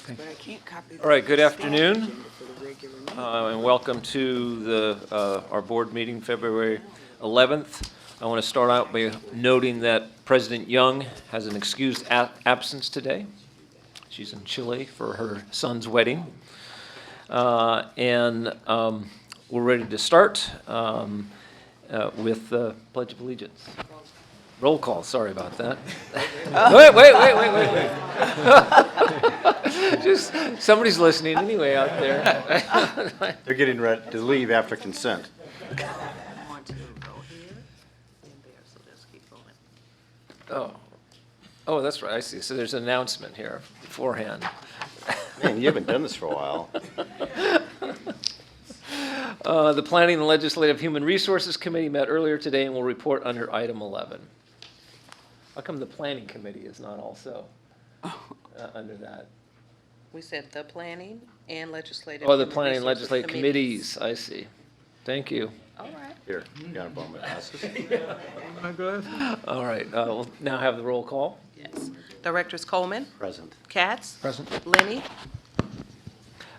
but I can't copy. All right, good afternoon, and welcome to the our board meeting, February 11th. I want to start out by noting that President Young has an excused absence today. She's in Chile for her son's wedding. And we're ready to start with the Pledge of Allegiance. Roll call, sorry about that. Wait. Just, somebody's listening anyway out there. They're getting ready to leave after consent. Oh, that's right, I see. So there's an announcement here beforehand. Man, you haven't done this for a while. The Planning and Legislative Human Resources Committee met earlier today and will report under item 11. How come the Planning Committee is not also under that? We said the Planning and Legislative. Oh, the Planning and Legislative Committees, I see. Thank you. All right. Here, you got to borrow my glasses. All right, we'll now have the roll call. Yes. Directors Coleman, Present. Katz, Present. Lenny,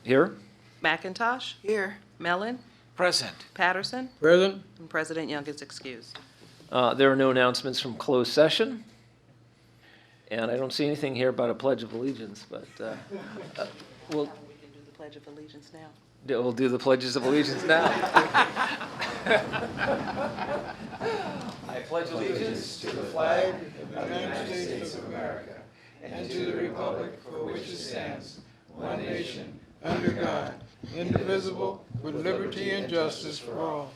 Here? McIntosh, Here. Mellon, Present. Patterson, Present. and President Young is excused. There are no announcements from closed session. And I don't see anything here about a Pledge of Allegiance, but we'll We can do the Pledge of Allegiance now. we'll do the Pledges of Allegiance now. I pledge allegiance to the flag of the United States of America, and to the republic for which it stands, one nation, under God, indivisible, with liberty and justice for all.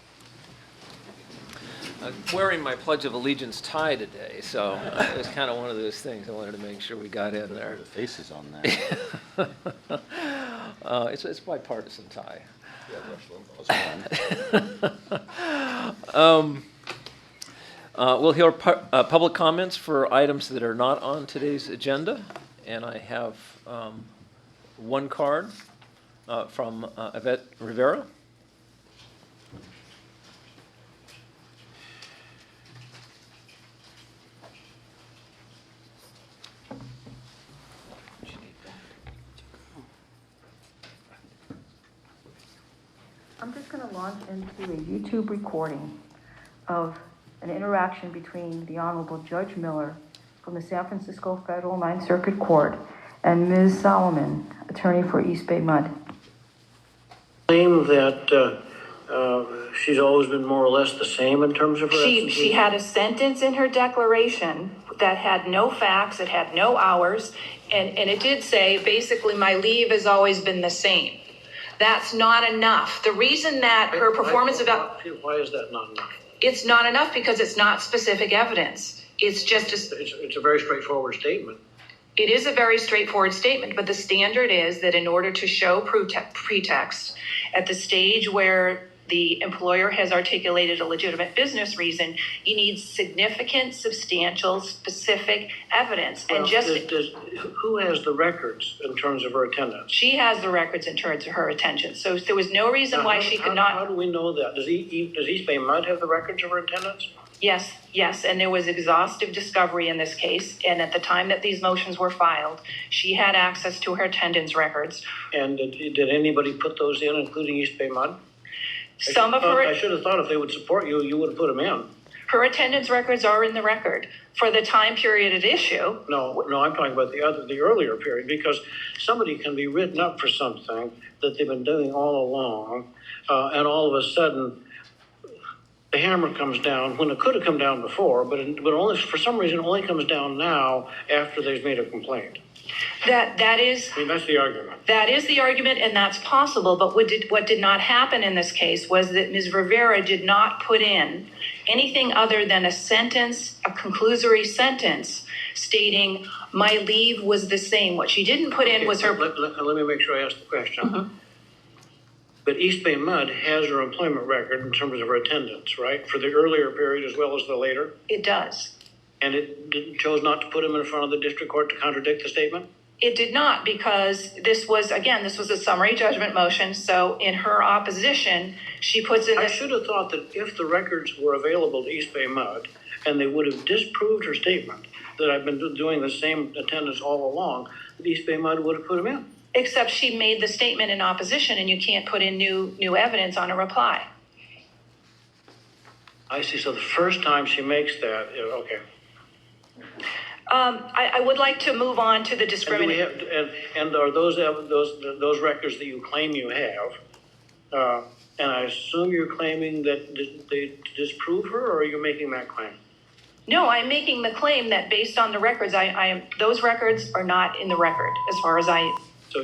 I'm wearing my Pledge of Allegiance tie today, so it was kind of one of those things I wanted to make sure we got in there. The faces on that. It's bipartisan tie. We'll hear public comments for items that are not on today's agenda, and I have one card from Yvette Rivera. I'm just going to launch into a YouTube recording of an interaction between the Honorable Judge Miller from the San Francisco Federal Ninth Circuit Court and Ms. Solomon, attorney for East Bay MUD. Claim that she's always been more or less the same in terms of her She had a sentence in her declaration that had no facts, it had no hours, and it did say, basically, my leave has always been the same. That's not enough. The reason that her performance Why is that not enough? it's not enough because it's not specific evidence. It's just It's a very straightforward statement. it is a very straightforward statement, but the standard is that in order to show pretext at the stage where the employer has articulated a legitimate business reason, you need significant, substantial, specific evidence. Well, And just who has the records in terms of her attendance? she has the records in terms of her attention. So there was no reason why she could How not. do we know that? Does East Bay MUD have the records of her attendance? Yes, and there was exhaustive discovery in this case. And at the time that these motions were filed, she had access to her attendance records. And did anybody put those in, including East Bay MUD? I should have thought if they would support you, you would have put them in. Her attendance records are in the record for the time period at issue. No, I'm talking about the earlier period, because somebody can be written up for something that they've been doing all along, and all of a sudden the hammer comes down when it could have come down before, but only for some reason only comes down now after they've made a complaint. That is. I mean, that's the argument. That is the argument, and that's possible. But what did not happen in this case was that Ms. Rivera did not put in anything other than a sentence, a conclusory sentence, stating my leave was the same. What she didn't put in was her. Let me make sure I ask the question. Mm-hmm. But East Bay MUD has her employment record in terms of her attendance, right? For the earlier period as well as the later? It does. And it chose not to put him in front of the district court to contradict the statement? It did not, because this was a summary judgment motion. So in her opposition, she puts in I this. should have thought that if the records were available to East Bay MUD and they would have disproved her statement that I've been doing the same attendance all along, that East Bay MUD would have put him in. Except she made the statement in opposition and you can't put in new evidence on a reply. I see, so the first time she makes that, okay. I would like to move on to the And do we discrimination. have, and are those records that you claim you have, and I assume you're claiming that they disprove her, or are you making that claim? No, I'm making the claim that based on the records, those records are not in the record as far as I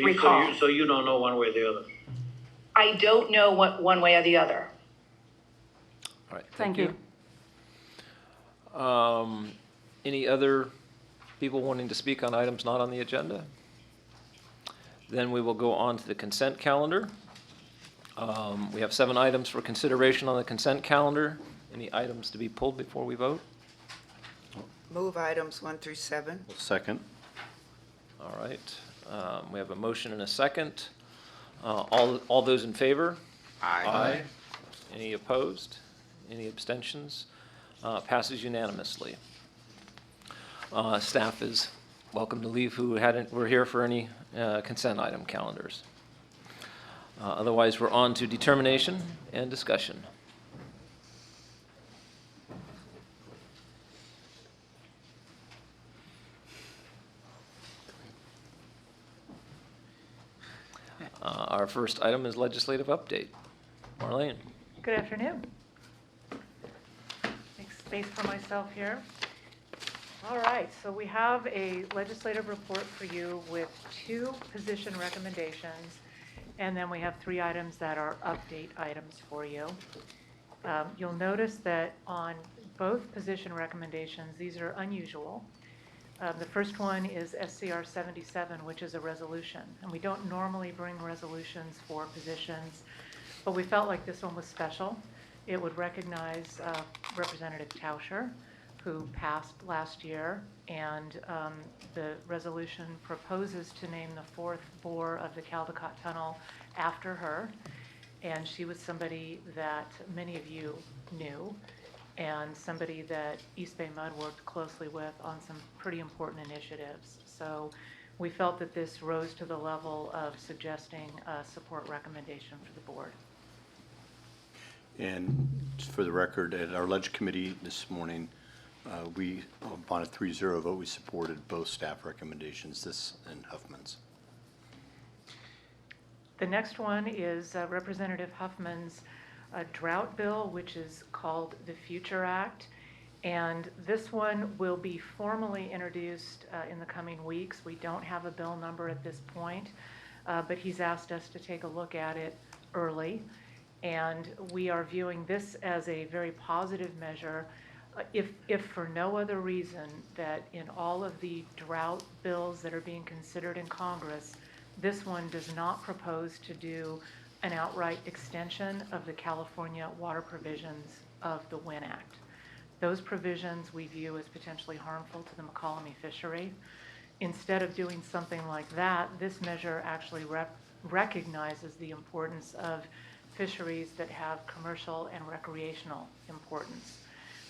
recall. So you don't know one way or the other? I don't know one way or the other. All right, Thank you. Any other people wanting to speak on items not on the agenda? Then we will go on to the consent calendar. We have 7 items for consideration on the consent calendar. Any items to be pulled before we vote? Move items 1 through 7. Second. All right. We have a motion and a second. All those in favor? Aye. Any opposed? Any abstentions? Passes unanimously. Staff is welcome to leave who were here for any consent item calendars. Otherwise, we're on to determination and discussion. Our first item is legislative update. Marlene. Good afternoon. Make space for myself here. All right, so we have a legislative report for you with 2 position recommendations, and then we have 3 items that are update items for you. You'll notice that on both position recommendations, these are unusual. The first one is SCR 77, which is a resolution, and we don't normally bring resolutions for positions, but we felt like this one was special. It would recognize Representative Tauscher, who passed last year, and the resolution proposes to name the 4th bore of the Caldecott Tunnel after her, and she was somebody that many of you knew, and somebody that EBMUD worked closely with on some pretty important initiatives. So we felt that this rose to the level of suggesting a support recommendation for the board. And for the record, at our Ledge Committee this morning, we, upon a 3-0 vote, we supported both staff recommendations, this and Huffman's. The next one is Representative Huffman's drought bill, which is called the Future Act. And this one will be formally introduced in the coming weeks. We don't have a bill number at this point, but he's asked us to take a look at it early. And we are viewing this as a very positive measure, if for no other reason that in all of the drought bills that are being considered in Congress, this one does not propose to do an outright extension of the California water provisions of the WIN Act. Those provisions we view as potentially harmful to the McCollum fishery. Instead of doing something like that, this measure actually recognizes the importance of fisheries that have commercial and recreational importance.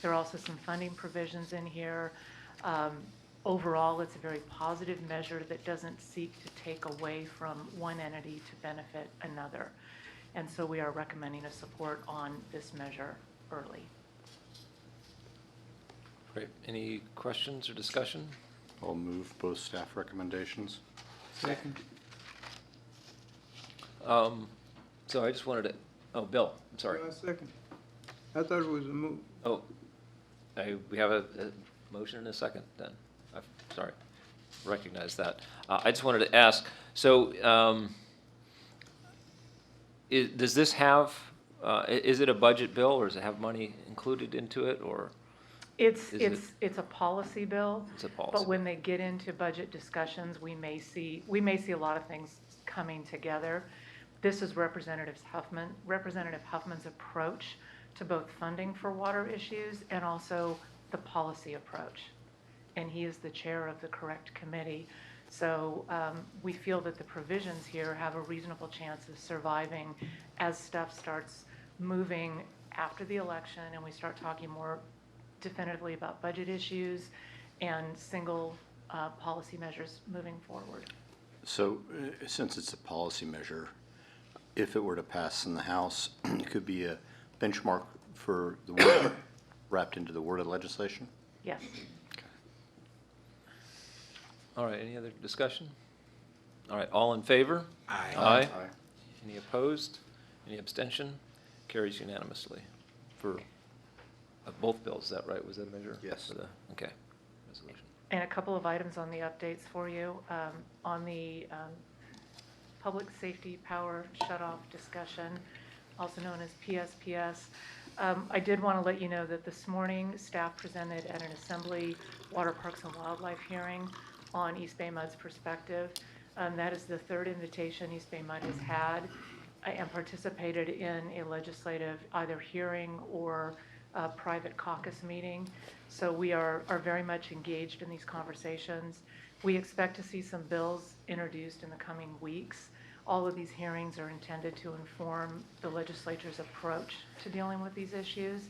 There are also some funding provisions in here. Overall, it's a very positive measure that doesn't seek to take away from one entity to benefit another. And so we are recommending a support on this measure early. Great. Any questions or discussion? I'll move both staff recommendations. Second. So I just wanted to, oh, Bill, I'm sorry. Second. I thought it was a move. Oh, we have a motion and a second then. I'm sorry, recognize that. I just wanted to ask, so does this have, is it a budget bill or does it have money included into it or? It's a policy bill. It's a policy. But when they get into budget discussions, we may see a lot of things coming together. This is Representative Huffman's approach to both funding for water issues and also the policy approach. And he is the chair of the correct committee. So we feel that the provisions here have a reasonable chance of surviving as stuff starts moving after the election and we start talking more definitively about budget issues and single policy measures moving forward. So since it's a policy measure, if it were to pass in the House, it could be a benchmark for the word wrapped into the worded legislation? Yes. All right, any other discussion? All right, all in favor? Aye. Aye. Any opposed? Any abstention? Carries unanimously for both bills, is that right? Was that a measure? Yes. For the, okay, resolution. And a couple of items on the updates for you. On the public safety power shutoff discussion, also known as PSPS, I did want to let you know that this morning, staff presented at an Assembly Water Parks and Wildlife hearing on East Bay MUD's perspective. That is the third invitation East Bay MUD has had and participated in a legislative either hearing or a private caucus meeting. So we are very much engaged in these conversations. We expect to see some bills introduced in the coming weeks. All of these hearings are intended to inform the legislature's approach to dealing with these issues.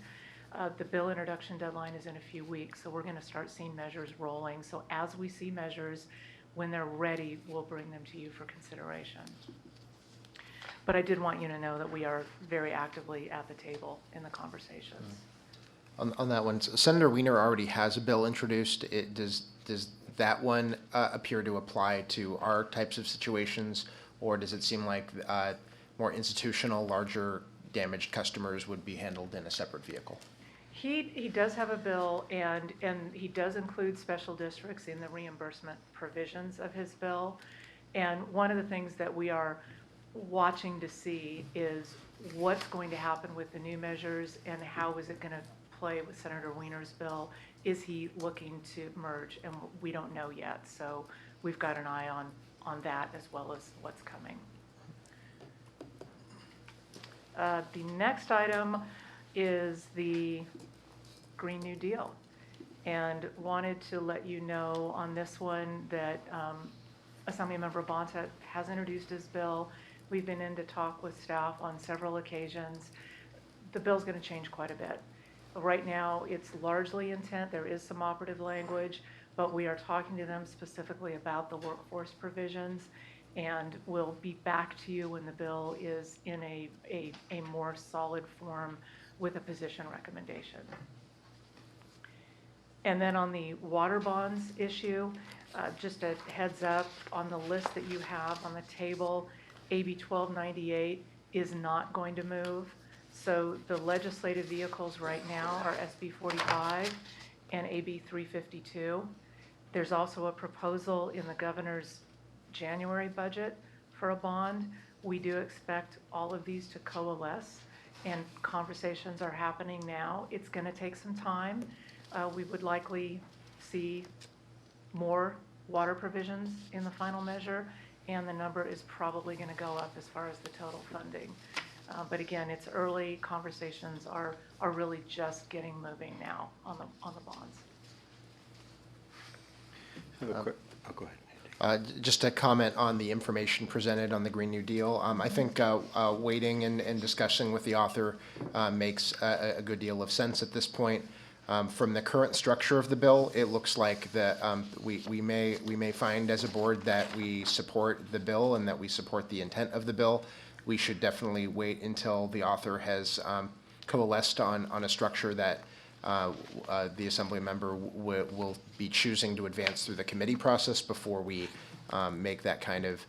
The bill introduction deadline is in a few weeks, so we're going to start seeing measures rolling. So as we see measures, when they're ready, we'll bring them to you for consideration. But I did want you to know that we are very actively at the table in the conversations. On that one, Senator Wiener already has a bill introduced. Does that one appear to apply to our types of situations, or does it seem like more institutional, larger damaged customers would be handled in a separate vehicle? He does have a bill, and he does include special districts in the reimbursement provisions of his bill. And one of the things that we are watching to see is what's going to happen with the new measures and how is it going to play with Senator Wiener's bill. Is he looking to merge? And we don't know yet. So we've got an eye on that as well as what's coming. The next item is the Green New Deal. And wanted to let you know on this one that Assemblymember Bonta has introduced his bill. We've been in to talk with staff on several occasions. The bill's going to change quite a bit. Right now, it's largely intent. There is some operative language, but we are talking to them specifically about the workforce provisions, and we'll be back to you when the bill is in a more solid form with a position recommendation. And then on the water bonds issue, just a heads up on the list that you have on the table, AB 1298 is not going to move. So the legislative vehicles right now are SB 45 and AB 352. There's also a proposal in the governor's January budget for a bond. We do expect all of these to coalesce, and conversations are happening now. It's going to take some time. We would likely see more water provisions in the final measure, and the number is probably going to go up as far as the total funding. But again, it's early. Conversations are really just getting moving now on the bonds. I have a quick, oh, go ahead. Just a comment on the information presented on the Green New Deal. I think waiting and discussing with the author makes a good deal of sense at this point. From the current structure of the bill, it looks like that we may find as a board that we support the bill and that we support the intent of the bill. We should definitely wait until the author has coalesced on a structure that the Assembly member will be choosing to advance through the committee process before we make that kind of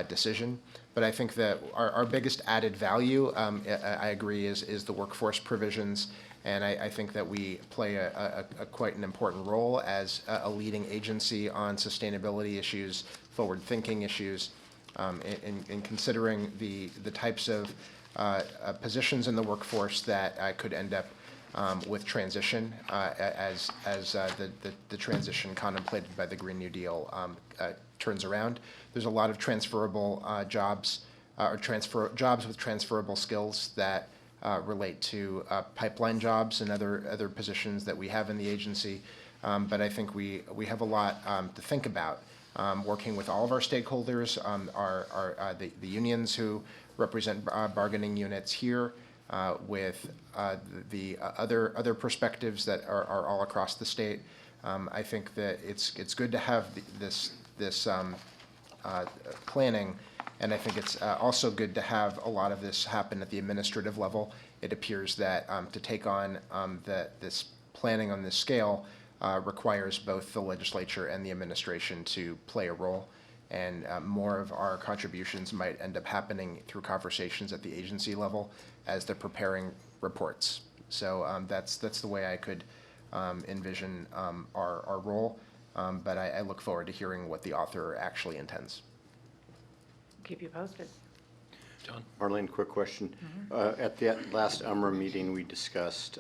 decision. But I think that our biggest added value, I agree, is the workforce provisions. And I think that we play a quite an important role as a leading agency on sustainability issues, forward-thinking issues, in considering the types of positions in the workforce that could end up with transition as the transition contemplated by the Green New Deal turns around. There's a lot of transferable jobs, or jobs with transferable skills that relate to pipeline jobs and other positions that we have in the agency. But I think we have a lot to think about, working with all of our stakeholders, the unions who represent bargaining units here, with the other perspectives that are all across the state. I think that it's good to have this planning. And I think it's also good to have a lot of this happen at the administrative level. It appears that to take on this planning on this scale requires both the legislature and the administration to play a role. And more of our contributions might end up happening through conversations at the agency level as they're preparing reports. So that's the way I could envision our role. But I look forward to hearing what the author actually intends. Keep you posted. John? Marlene, quick question. At the last UMRA meeting, we discussed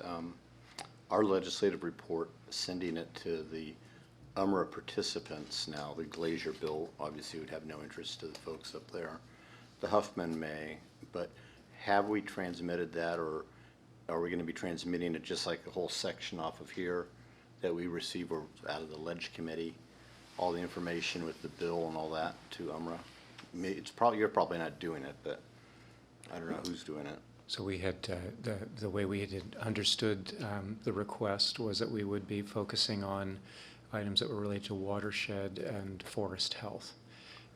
our legislative report, sending it to the UMRA participants. Now, the Glacier bill obviously would have no interest to the folks up there. The Huffman may, but have we transmitted that, or are we going to be transmitting it just like the whole section off of here that we receive or out of the Ledge Committee, all the information with the bill and all that to UMRA? It's probably, you're probably not doing it, but I don't know who's doing it. So we had, the way we had understood the request was that we would be focusing on items that were related to watershed and forest health.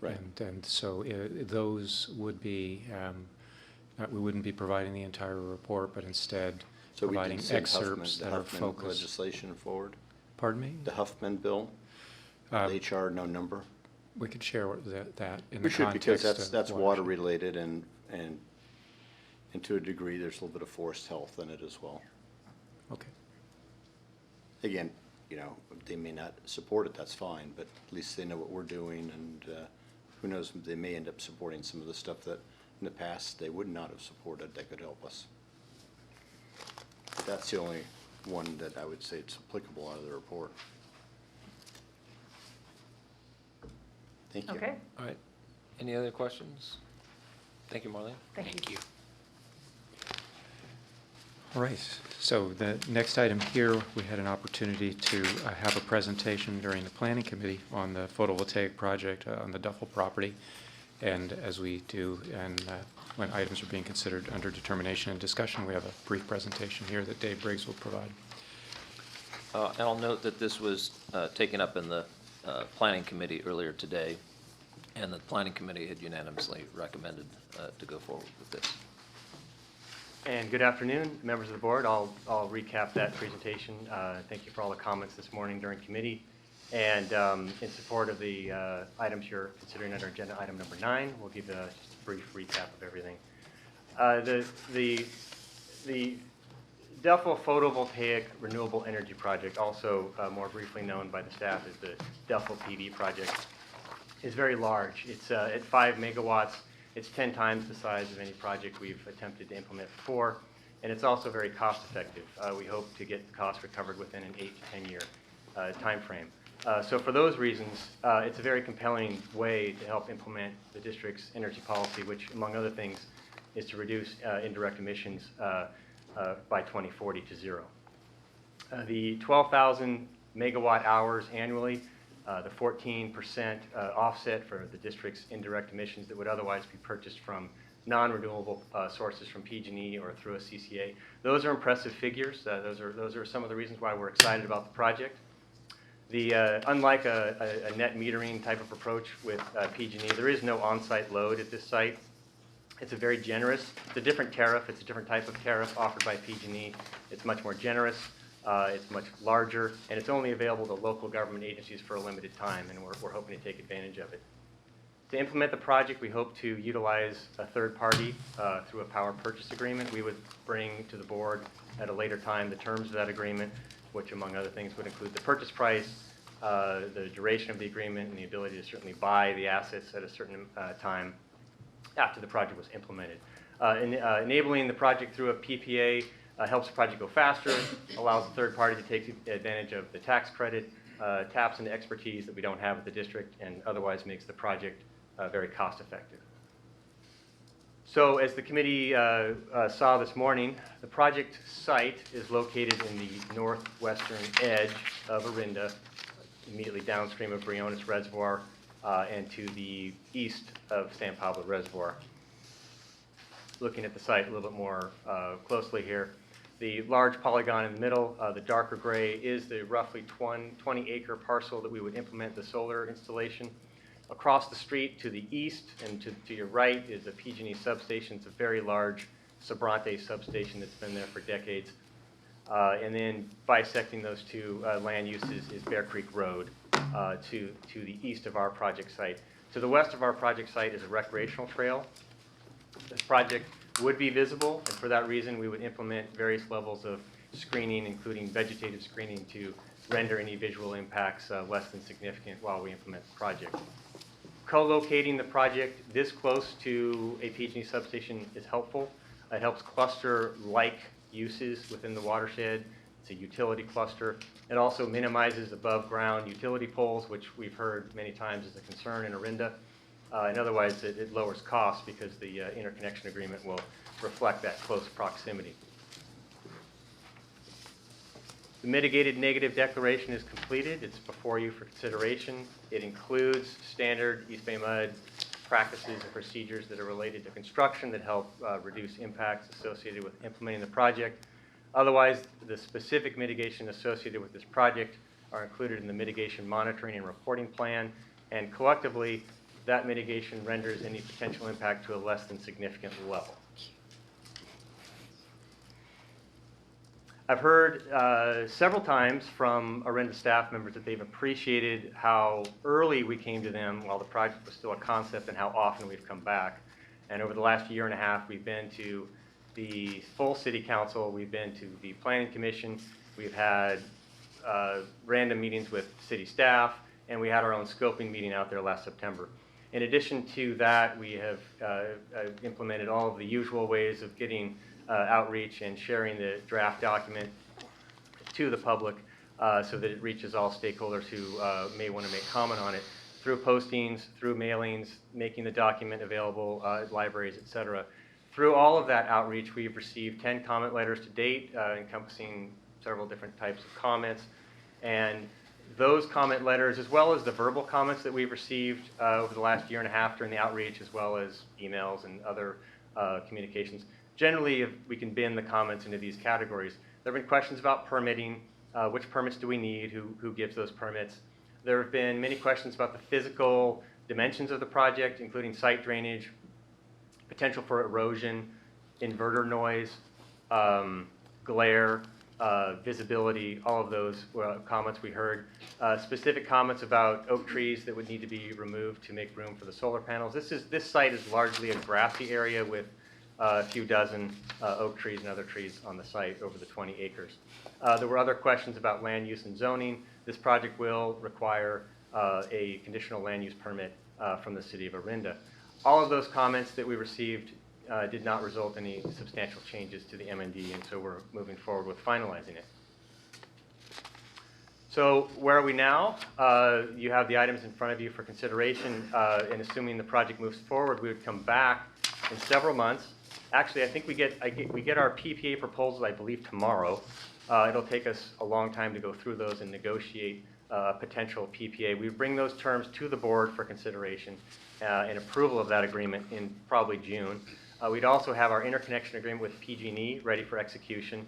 Right. And so those would be, we wouldn't be providing the entire report, but instead So we providing can send excerpts that the are Huffman focused. legislation forward? Pardon me? The Huffman bill, the HR no number? We could share that in We the should, because context that's of water related, and to a degree, there's a little bit of forest health in it as well. Okay. Again, you know, they may not support it, that's fine, but at least they know what we're doing, and who knows, they may end up supporting some of the stuff that in the past they would not have supported that could help us. That's the only one that I would say it's applicable out of the report. Thank you. Okay, All right. Any other questions? Thank you, Marlene. thank you. All right, so the next item here, we had an opportunity to have a presentation during the planning committee on the photovoltaic project on the Duffel property. And as we do, and when items are being considered under determination and discussion, we have a brief presentation here that Dave Briggs will provide. And I'll note that this was taken up in the planning committee earlier today, and the planning committee had unanimously recommended to go forward with this. And good afternoon, members of the board. I'll recap that presentation. Thank you for all the comments this morning during committee. And in support of the items you're considering under agenda item number 9, we'll give just a brief recap of everything. The Duffel Photovoltaic Renewable Energy Project, also more briefly known by the staff as the Duffel PV project, is very large. It's at 5 megawatts. It's 10 times the size of any project we've attempted to implement before, and it's also very cost effective. We hope to get the cost recovered within an 8 to 10 year time frame. So for those reasons, it's a very compelling way to help implement the district's energy policy, which, among other things, is to reduce indirect emissions by 2040 to 0. The 12,000 megawatt hours annually, the 14% offset for the district's indirect emissions that would otherwise be purchased from non-renewable sources from PG&E or through a CCA. Those are impressive figures. Those are some of the reasons why we're excited about the project. Unlike a net metering type of approach with PG&E, there is no on-site load at this site. It's a very generous, it's a different tariff, it's a different type of tariff offered by PG&E. It's much more generous, it's much larger, and it's only available to local government agencies for a limited time, and we're hoping to take advantage of it. To implement the project, we hope to utilize a third party through a power purchase agreement. We would bring to the board at a later time the terms of that agreement, which among other things would include the purchase price, the duration of the agreement, and the ability to certainly buy the assets at a certain time after the project was implemented. Enabling the project through a PPA helps the project go faster, allows the third party to take advantage of the tax credit, taps into expertise that we don't have at the district, and otherwise makes the project very cost effective. So as the committee saw this morning, the project site is located in the northwestern edge of Orinda, immediately downstream of Briones Reservoir and to the east of San Pablo Reservoir. Looking at the site a little bit more closely here, the large polygon in the middle, the darker gray, is the roughly 20-acre parcel that we would implement the solar installation. Across the street to the east and to your right is a PG&E substation. It's a very large Sobrante substation that's been there for decades. And then bisecting those two land uses is Bear Creek Road to the east of our project site. To the west of our project site is a recreational trail. This project would be visible, and for that reason, we would implement various levels of screening, including vegetative screening, to render any visual impacts less than significant while we implement the project. Co-locating the project this close to a PG&E substation is helpful. It helps cluster like uses within the watershed. It's a utility cluster. It also minimizes above-ground utility poles, which we've heard many times is a concern in Orinda. And otherwise, it lowers costs because the interconnection agreement will reflect that close proximity. The mitigated negative declaration is completed. It's before you for consideration. It includes standard EBMUD practices and procedures that are related to construction that help reduce impacts associated with implementing the project. Otherwise, the specific mitigation associated with this project are included in the mitigation monitoring and reporting plan, and collectively, that mitigation renders any potential impact to a less than significant level. I've heard several times from Orinda staff members that they've appreciated how early we came to them while the project was still a concept and how often we've come back. And over the last year and a half, we've been to the full city council, we've been to the planning commission, we've had random meetings with city staff, and we had our own scoping meeting out there last September. In addition to that, we have implemented all of the usual ways of getting outreach and sharing the draft document to the public so that it reaches all stakeholders who may want to make comment on it through postings, through mailings, making the document available at libraries, et cetera. Through all of that outreach, we've received 10 comment letters to date, encompassing several different types of comments. And those comment letters, as well as the verbal comments that we've received over the last year and a half during the outreach, as well as emails and other communications, generally, if we can bin the comments into these categories. There have been questions about permitting, which permits do we need, who gives those permits. There have been many questions about the physical dimensions of the project, including site drainage, potential for erosion, inverter noise, glare, visibility, all of those comments we heard. Specific comments about oak trees that would need to be removed to make room for the solar panels. This site is largely a grassy area with a few dozen oak trees and other trees on the site over the 20 acres. There were other questions about land use and zoning. This project will require a conditional land use permit from the city of Orinda. All of those comments that we received did not result in any substantial changes to the MND, and so we're moving forward with finalizing it. So where are we now? You have the items in front of you for consideration, and assuming the project moves forward, we would come back in several months. Actually, I think we get our PPA proposals, I believe, tomorrow. It'll take us a long time to go through those and negotiate a potential PPA. We bring those terms to the board for consideration and approval of that agreement in probably June. We'd also have our interconnection agreement with PG&E ready for execution.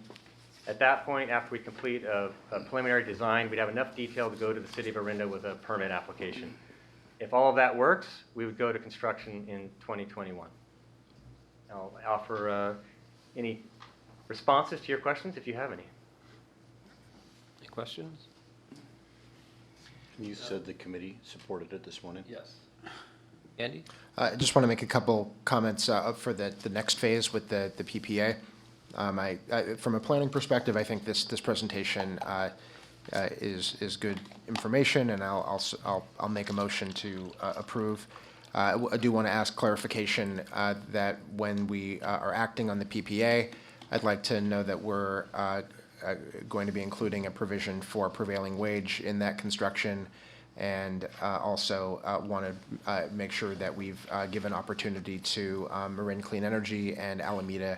At that point, after we complete a preliminary design, we'd have enough detail to go to the city of Orinda with a permit application. If all of that works, we would go to construction in 2021. I'll offer any responses to your questions if you have any. Any questions? You said the committee supported it this morning? Yes. Andy? I just want to make a couple comments for the next phase with the PPA. From a planning perspective, I think this presentation is good information, and I'll make a motion to approve. I do want to ask clarification that when we are acting on the PPA, I'd like to know that we're going to be including a provision for prevailing wage in that construction, and also want to make sure that we've given opportunity to Marin Clean Energy and Alameda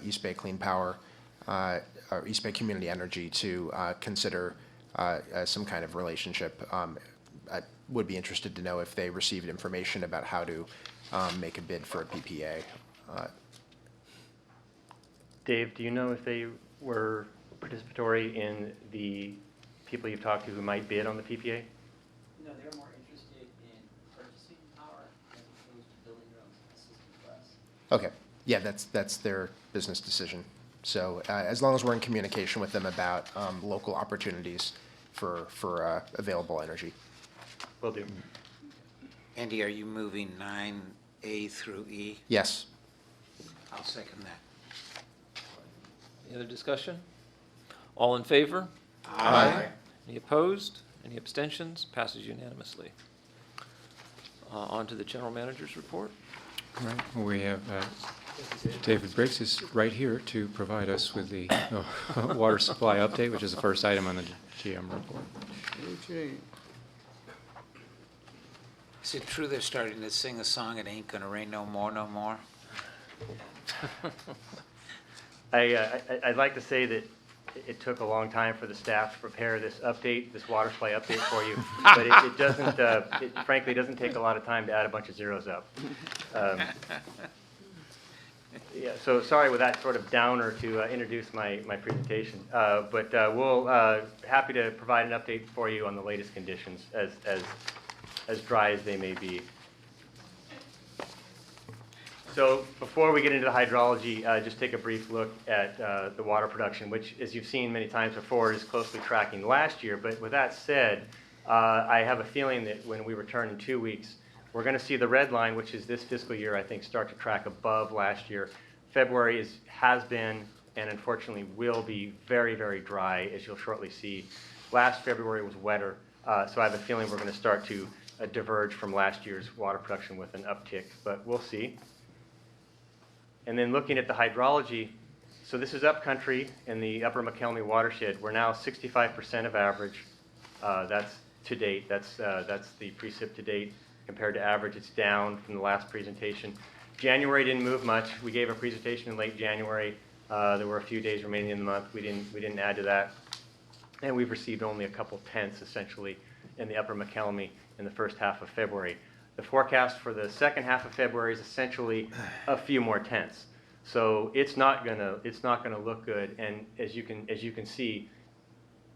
East Bay Clean Power, or East Bay Community Energy to consider some kind of relationship. I would be interested to know if they received information about how to make a bid for a PPA. Dave, do you know if they were participatory in the people you've talked to who might bid on the PPA? No, they're more interested in Okay, yeah, that's their business decision. So as long as we're in communication with them about local opportunities for available energy. Will do. Andy, are you moving 9A through E? Yes. I'll second that. Any other discussion? All in favor? Aye. Any opposed? Any abstentions? Passes unanimously. On to the general manager's report. All right, well, we have David Briggs is right here to provide us with the water supply update, which is the first item on the GM report. Okay. Is it true they're starting to sing a song, "It Ain't Gonna Rain No More, No More"? I'd like to say that it took a long time for the staff to prepare this update, this water supply update for you, but it doesn't, it frankly doesn't take a lot of time to add a bunch of zeros up. Yeah, so sorry with that sort of downer to introduce my presentation, but we'll happy to provide an update for you on the latest conditions as dry as they may be. So before we get into the hydrology, just take a brief look at the water production, which, as you've seen many times before, is closely tracking last year. But with that said, I have a feeling that when we return in 2 weeks, we're going to see the red line, which is this fiscal year, I think, start to track above last year. February has been, and unfortunately will be, very, very dry, as you'll shortly see. Last February was wetter, so I have a feeling we're going to start to diverge from last year's water production with an uptick, but we'll see. And then looking at the hydrology, so this is upcountry in the upper McElmy watershed. We're now 65% of average. That's to date. That's the precip to date. Compared to average, it's down from the last presentation. January didn't move much. We gave a presentation in late January. There were a few days remaining in the month. We didn't add to that. And we've received only a couple tenths, essentially, in the upper McElmy in the first half of February. The forecast for the second half of February is essentially a few more tenths. So it's not gonna look good. And as you can see,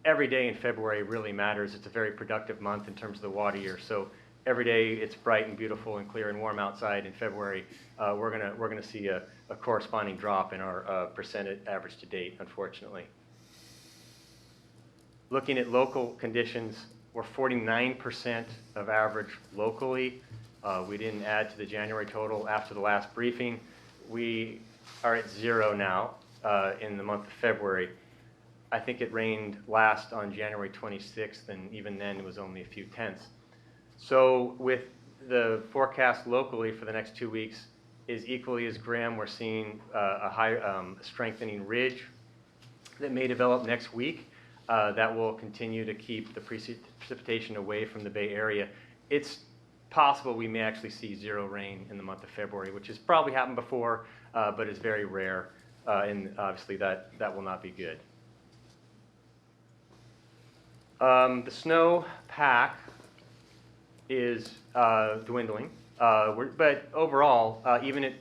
every day in February really matters. It's a very productive month in terms of the water year. So every day it's bright and beautiful and clear and warm outside in February. We're gonna see a corresponding drop in our percentage average to date, unfortunately. Looking at local conditions, we're 49% of average locally. We didn't add to the January total after the last briefing. We are at 0 now in the month of February. I think it rained last on January 26th, and even then it was only a few tenths. So with the forecast locally for the next 2 weeks is equally as grim. We're seeing a high strengthening ridge that may develop next week. That will continue to keep the precipitation away from the Bay Area. It's possible we may actually see 0 rain in the month of February, which has probably happened before, but is very rare, and obviously that will not be good. The snow pack is dwindling, but overall, even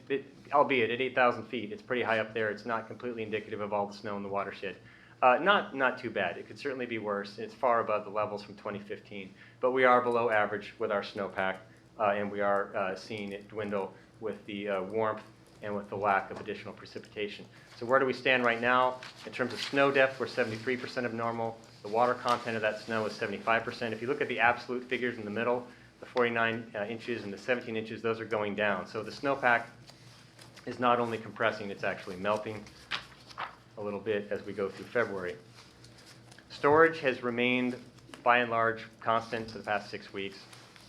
albeit at 8,000 feet, it's pretty high up there. It's not completely indicative of all the snow in the watershed. Not too bad. It could certainly be worse. It's far above the levels from 2015, but we are below average with our snowpack, and we are seeing it dwindle with the warmth and with the lack of additional precipitation. So where do we stand right now? In terms of snow depth, we're 73% of normal. The water content of that snow is 75%. If you look at the absolute figures in the middle, the 49 inches and the 17 inches, those are going down. So the snowpack is not only compressing, it's actually melting a little bit as we go through February. Storage has remained by and large constant for the past 6 weeks.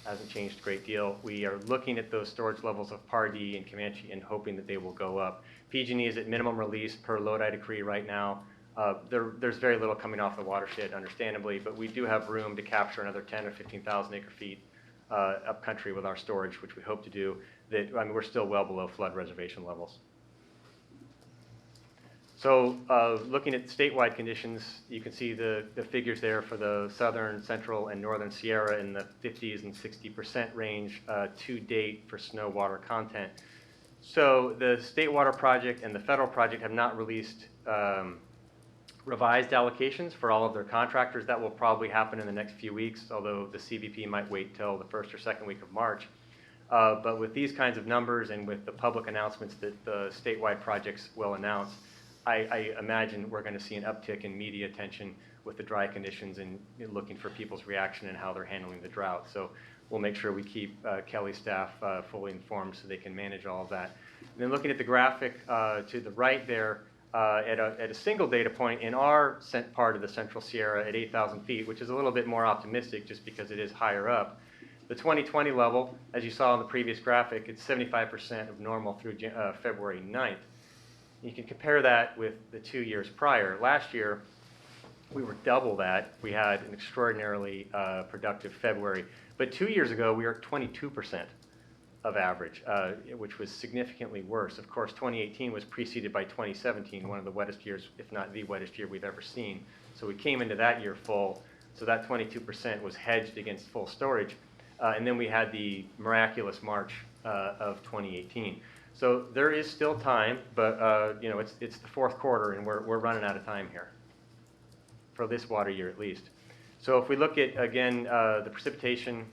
Hasn't changed a great deal. We are looking at those storage levels of Pardee and Comanche and hoping that they will go up. PG&E is at minimum release per Lodi decree right now. There's very little coming off the watershed, understandably, but we do have room to capture another 10 or 15,000 acre feet upcountry with our storage, which we hope to do. We're still well below flood reservation levels. So looking at statewide conditions, you can see the figures there for the southern, central, and northern Sierra in the 50s and 60% range to date for snow water content. So the State Water Project and the federal project have not released revised allocations for all of their contractors. That will probably happen in the next few weeks, although the CVP might wait till the first or second week of March. But with these kinds of numbers and with the public announcements that the statewide projects will announce, I imagine we're going to see an uptick in media attention with the dry conditions and looking for people's reaction and how they're handling the drought. So we'll make sure we keep Kelly's staff fully informed so they can manage all of that. And then looking at the graphic to the right there, at a single data point in our part of the Central Sierra at 8,000 feet, which is a little bit more optimistic just because it is higher up. The 2020 level, as you saw in the previous graphic, it's 75% of normal through February 9th. You can compare that with the 2 years prior. Last year, we were double that. We had an extraordinarily productive February. But 2 years ago, we were at 22% of average, which was significantly worse. Of course, 2018 was preceded by 2017, one of the wettest years, if not the wettest year we've ever seen. So we came into that year full. So that 22% was hedged against full storage. And then we had the miraculous March of 2018. So there is still time, but you know, it's the fourth quarter, and we're running out of time here for this water year at least. So if we look at, again, the precipitation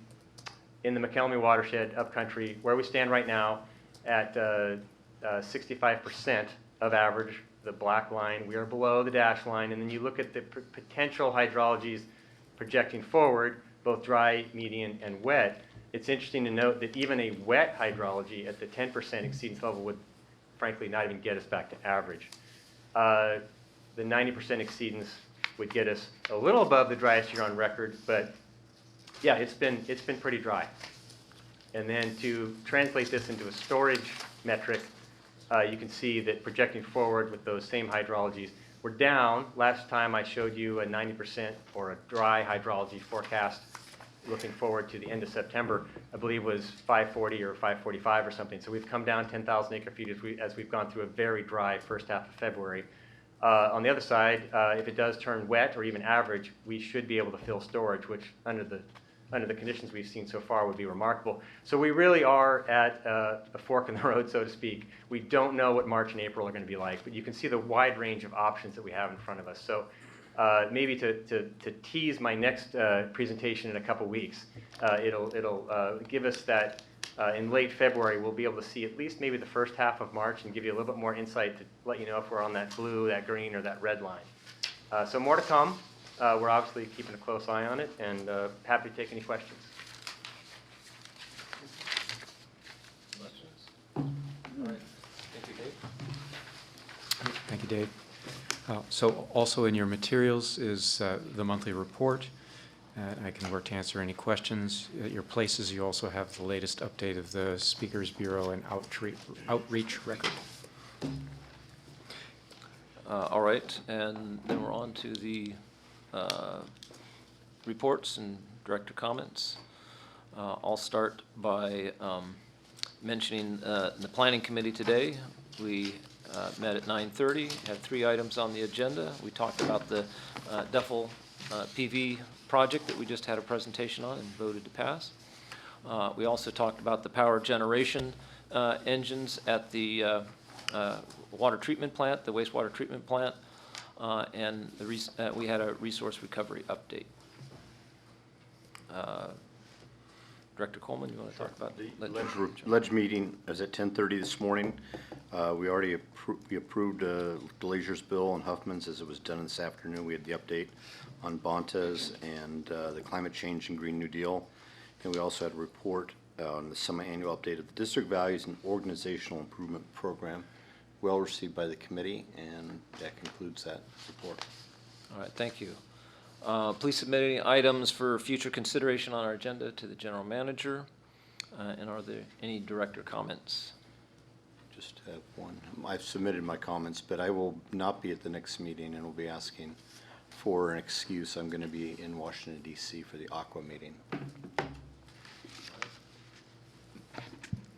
in the McElmy watershed upcountry, where we stand right now at 65% of average, the black line, we are below the dash line, and then you look at the potential hydrologies projecting forward, both dry, median, and wet. It's interesting to note that even a wet hydrology at the 10% exceedance level would frankly not even get us back to average. The 90% exceedance would get us a little above the driest year on record, but yeah, it's been pretty dry. And then to translate this into a storage metric, you can see that projecting forward with those same hydrologies, we're down. Last time I showed you a 90% or a dry hydrology forecast looking forward to the end of September, I believe was 540 or 545 or something. So we've come down 10,000 acre feet as we've gone through a very dry first half of February. On the other side, if it does turn wet or even average, we should be able to fill storage, which under the conditions we've seen so far would be remarkable. So we really are at a fork in the road, so to speak. We don't know what March and April are going to be like, but you can see the wide range of options that we have in front of us. So maybe to tease my next presentation in a couple weeks, it'll give us that in late February, we'll be able to see at least maybe the first half of March and give you a little bit more insight to let you know if we're on that blue, that green, or that red line. So more to come. We're obviously keeping a close eye on it, and happy to take any questions. Thank you, Dave. So also in your materials is the monthly report. I can work to answer any questions. At your places, you also have the latest update of the Speakers Bureau and outreach record. All right, and then we're on to the reports and director comments. I'll start by mentioning the Planning Committee today. We met at 9:30, had 3 items on the agenda. We talked about the Duffel PV project that we just had a presentation on and voted to pass. We also talked about the power generation engines at the water treatment plant, the wastewater treatment plant, and we had a resource recovery update. Director Coleman, you want to talk about the ledge meeting? Is at 10:30 this morning. We already approved Glazier's bill and Huffman's as it was done this afternoon. We had the update on Bontes and the climate change and Green New Deal. And we also had a report on the semi-annual update of the district values and organizational improvement program, well received by the committee, and that concludes that report. All right, thank you. Please submit any items for future consideration on our agenda to the general manager. And are there any director comments? Just have one. I've submitted my comments, but I will not be at the next meeting and will be asking for an excuse. I'm going to be in Washington, D.C. for the Aqua meeting.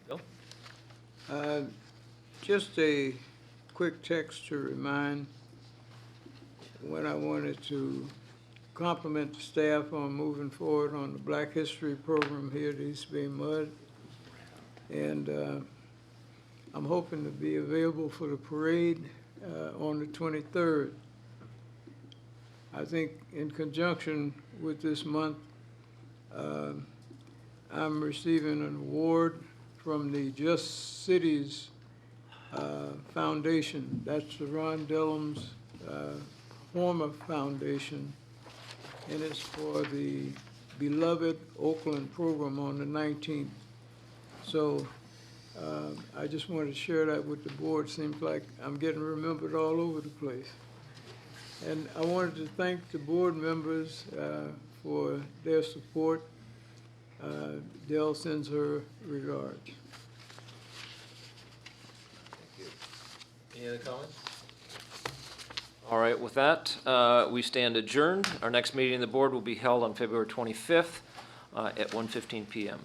Bill? Just a quick text to remind when I wanted to compliment the staff on moving forward on the Black History program here at EBMUD. And I'm hoping to be available for the parade on the 23rd. I think in conjunction with this month, I'm receiving an award from the Just Cities Foundation. That's the Ron Dellum's former foundation, and it's for the beloved Oakland program on the 19th. So I just wanted to share that with the board. Seems like I'm getting remembered all over the place. And I wanted to thank the board members for their support. Dell sends her regards. Any other comments? All right, with that, we stand adjourned. Our next meeting of the board will be held on February 25th at 1:15 p.m.